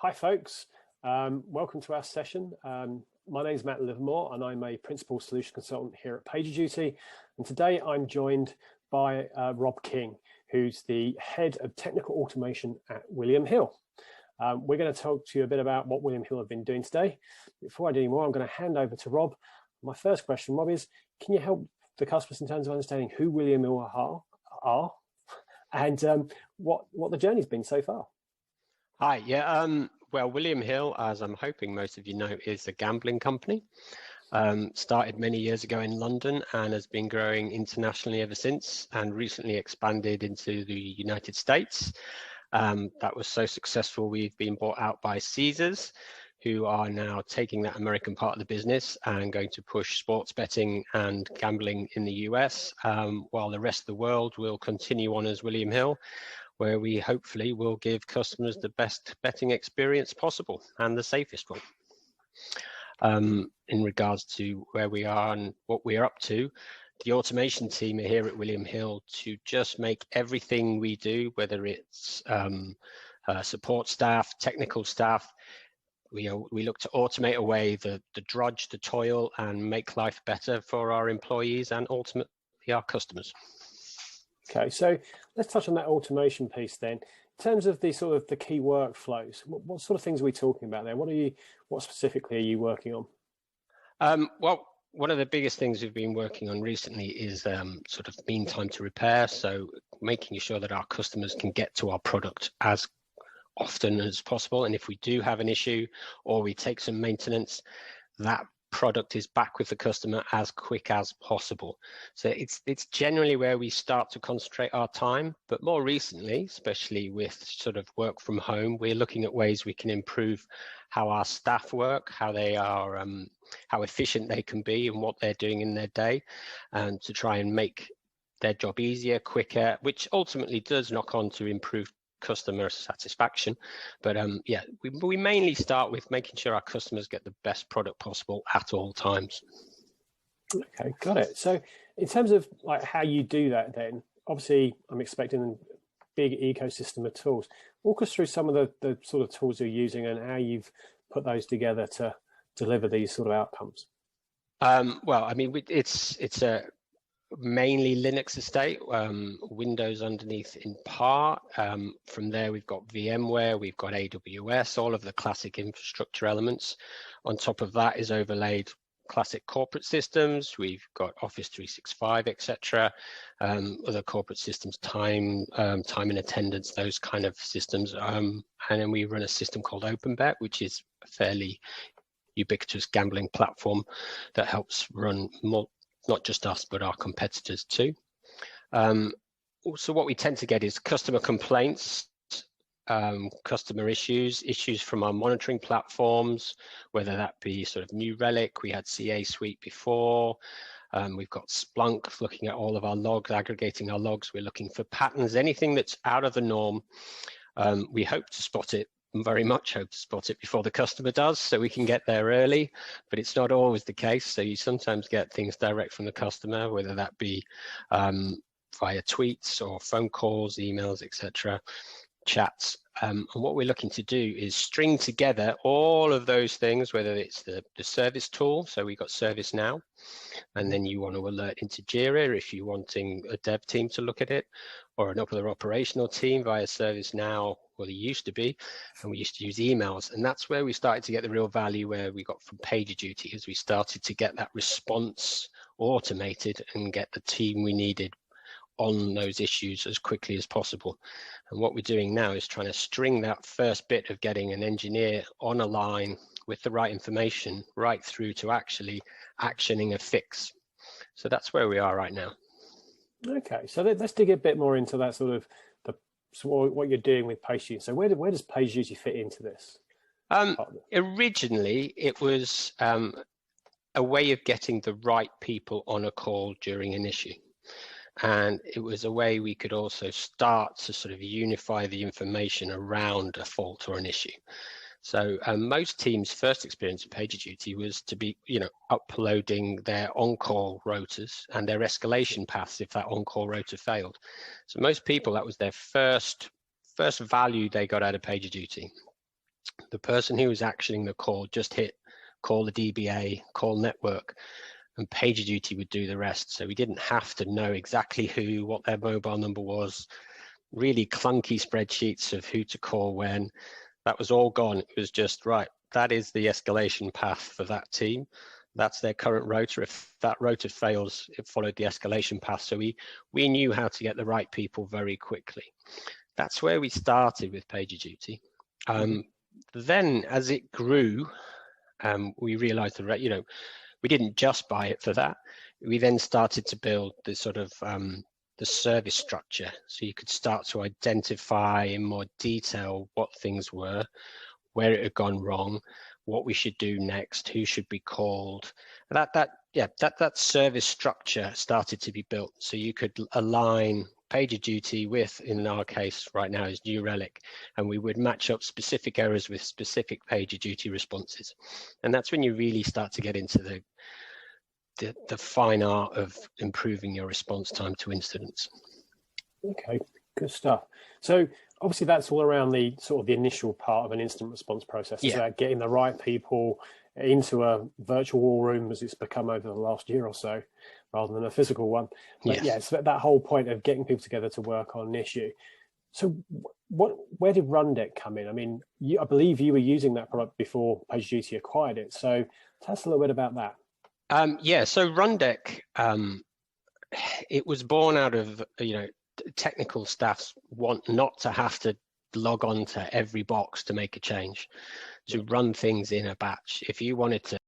Hi folks, welcome to our session. My name is Matt Livermore and I'm a Principal Solution Consultant here at PagerDuty. And today I'm joined by Rob King, who's the Head of Technical Automation at William Hill. We're going to talk to you a bit about what William Hill have been doing today. Before I do any more, I'm going to hand over to Rob. My first question, Rob, is can you help the customers in terms of understanding who William Hill are and what the journey's been so far? Hi, well, William Hill, as I'm hoping most of you know, is a gambling company. Started many years ago in London and has been growing internationally ever since, and recently expanded into the United States. That was so successful, we've been bought out by Caesars, who are now taking that American part of the business and going to push sports betting and gambling in the US, while the rest of the world will continue on as William Hill, where we hopefully will give customers the best betting experience possible and the safest one. In regards to where we are and what we are up to, the automation team are here at William Hill to just make everything we do, whether it's support staff, technical staff, we look to automate away the drudge, the toil, and make life better for our employees and ultimately our customers. Okay, so let's touch on that automation piece then. In terms of the sort of the key workflows, what sort of things are we talking about there? What specifically are you working on? Well, one of the biggest things we've been working on recently is sort of mean time to repair. So making sure that our customers can get to our product as often as possible. And if we do have an issue or we take some maintenance, that product is back with the customer as quick as possible. So it's generally where we start to concentrate our time, but more recently, especially with sort of work from home, we're looking at ways we can improve how our staff work, how they are, how efficient they can be and what they're doing in their day, and to try and make their job easier, quicker, which ultimately does knock on to improve customer satisfaction. But we mainly start with making sure our customers get the best product possible at all times. Okay, got it. So in terms of like how you do that then, obviously I'm expecting a big ecosystem of tools. Walk us through some of the sort of tools you're using and how you've put those together to deliver these sort of outcomes. Well, I mean, it's a mainly Linux estate, Windows underneath in part. From there, we've got VMware, we've got AWS, all of the classic infrastructure elements. On top of that is overlaid classic corporate systems. We've got Office 365, etc. Other corporate systems, time and attendance, those kind of systems. And then we run a system called OpenBet, which is a fairly ubiquitous gambling platform that helps run not just us, but our competitors too. Also, what we tend to get is customer complaints, customer issues from our monitoring platforms, whether that be sort of New Relic, we had CA Suite before. We've got Splunk looking at all of our logs, aggregating our logs. We're looking for patterns, anything that's out of the norm. We hope to spot it. Very much hope to spot it before the customer does, so we can get there early, but it's not always the case. So you sometimes get things direct from the customer, whether that be via tweets or phone calls, emails, etc., chats. And what we're looking to do is string together all of those things, whether it's the service tool, so we've got ServiceNow, and then you want to alert into Jira if you're wanting a dev team to look at it, or another operational team via ServiceNow. Well, it used to be, and we used to use emails, and that's where we started to get the real value, where we got from PagerDuty, as we started to get that response automated and get the team we needed on those issues as quickly as possible. And what we're doing now is trying to string that first bit of getting an engineer on a line with the right information right through to actually actioning a fix. So that's where we are right now. Okay, so let's dig a bit more into that sort of what you're doing with PagerDuty. So where does PagerDuty fit into this? Originally, it was a way of getting the right people on a call during an issue. And it was a way we could also start to sort of unify the information around a fault or an issue. So most teams' first experience of PagerDuty was to be, uploading their on-call rotas and their escalation paths if that on-call rota failed. So most people, that was their first value they got out of PagerDuty. The person who was actioning the call just hit call the DBA, call network, and PagerDuty would do the rest. So we didn't have to know exactly what their mobile number was, really clunky spreadsheets of who to call when. That was all gone. It was just, right, that is the escalation path for that team. That's their current rota. If that rota fails, it followed the escalation path. So we knew how to get the right people very quickly. That's where we started with PagerDuty. Then as it grew, we realized that, you know, we didn't just buy it for that. We then started to build the sort of the service structure. So you could start to identify in more detail what things were, where it had gone wrong, what we should do next, who should be called. That service structure started to be built. So you could align PagerDuty with, in our case right now, is New Relic, and we would match up specific errors with specific PagerDuty responses. And that's when you really start to get into the fine art of improving your response time to incidents. Okay, good stuff. So obviously that's all around the sort of the initial part of an incident response process. It's about getting the right people into a virtual war room, as it's become over the last year or so, rather than a physical one. But it's that whole point of getting people together to work on an issue. So where did Rundeck come in? I mean, I believe you were using that product before PagerDuty acquired it. So tell us a little bit about that. So Rundeck, it was born out of, technical staffs want not to have to log on to every box to make a change, to run things in a batch. If you wanted to